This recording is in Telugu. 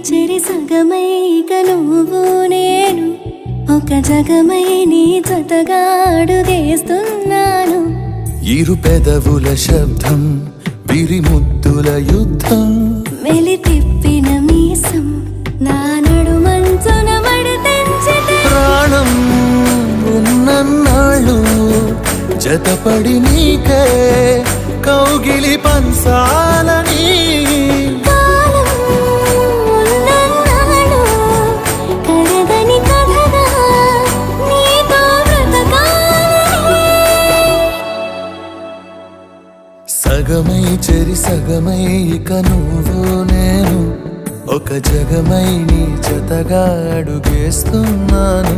చెరి సగమై ఇక నువ్వు నేను ఒక జగమై నీ జతగా అడుగేస్తున్నాను. ఇరు పెదవుల శబ్దం విరిముద్దుల యుద్ధం మెలి తిప్పిన మీసం నా నడుమంచున మడతెంచితే ప్రాణం ఉన్నన్నాళ్ళు జతపడి నీకే కౌగిలి పంచాలని కాలం ఉన్నన్నాడు కరగని కథగా నీతో బ్రతకాలని. సగమై చెరి సగమై ఇక నువ్వు నేను ఒక జగమై నీ జతగా అడుగేస్తున్నాను.